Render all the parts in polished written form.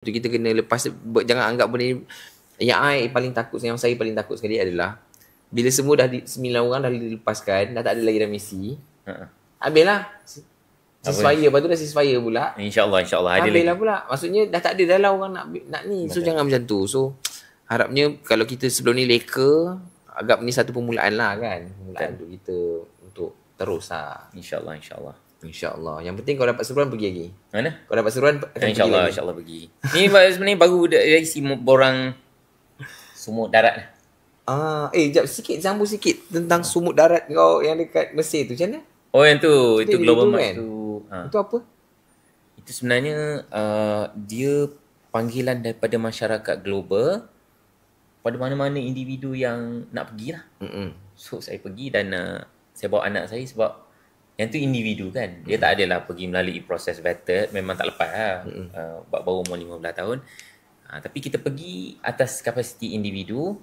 tu kita kena lepas, jangan anggap benda ni. Yang saya paling takut sekali adalah bila semua dah 9 orang dah dilepaskan, dah tak ada lagi dah Messi. Habislah. Ceasefire, lepas tu dah ceasefire pula. InsyaAllah ada lagi. Habislah pula. Maksudnya dah tak ada dah lah orang nak ni. So jangan macam tu. So harapnya kalau kita sebelum ni leka, agak ni satu permulaan lah kan. Permulaan untuk kita untuk terus lah. InsyaAllah. Yang penting kau dapat seruan pergi lagi. Mana? Kau dapat seruan akan InsyaAllah pergi. Ni sebenarnya baru dari si borang sumur darat. Jap sikit, sambung sikit tentang sumut darat kau yang dekat Mesir tu. Macam mana? Oh yang tu, itu Global March kan? tu. Itu apa? Itu sebenarnya dia panggilan daripada masyarakat global pada mana-mana individu yang nak pergi lah. So saya pergi dan saya bawa anak saya sebab yang tu individu kan. Dia tak adalah pergi melalui proses vetted. Memang tak lepas lah. Baru umur 15 tahun. Tapi kita pergi atas kapasiti individu.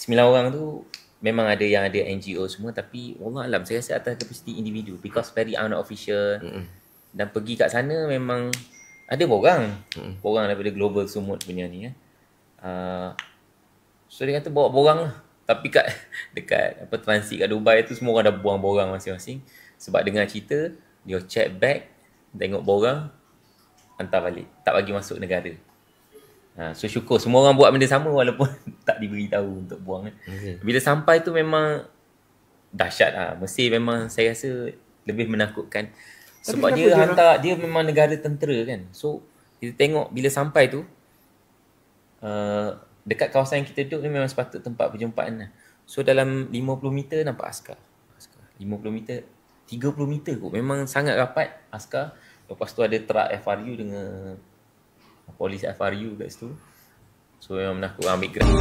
9 orang tu memang ada yang ada NGO semua. Tapi Allah alam saya rasa atas kapasiti individu. Because very unofficial. Dan pergi kat sana memang ada borang. Borang daripada Global Sumut punya ni. So dia kata bawa borang lah. Tapi dekat transit kat Dubai tu semua orang dah buang borang masing-masing. Sebab dengar cerita, dia check bag, tengok borang, hantar balik. Tak bagi masuk negara. So syukur semua orang buat benda sama walaupun tak diberitahu untuk buang. Bila sampai tu memang dahsyat lah. Mesir memang saya rasa lebih menakutkan. Sebab dia memang negara tentera kan. So kita tengok bila sampai tu, dekat kawasan yang kita duduk ni memang sepatut tempat perjumpaan lah. So dalam 50 meter nampak askar. 50 meter, 30 meter kot. Memang sangat rapat askar. Lepas tu ada truck FRU dengan polis FRU kat situ. So memang menakut ambil gerak.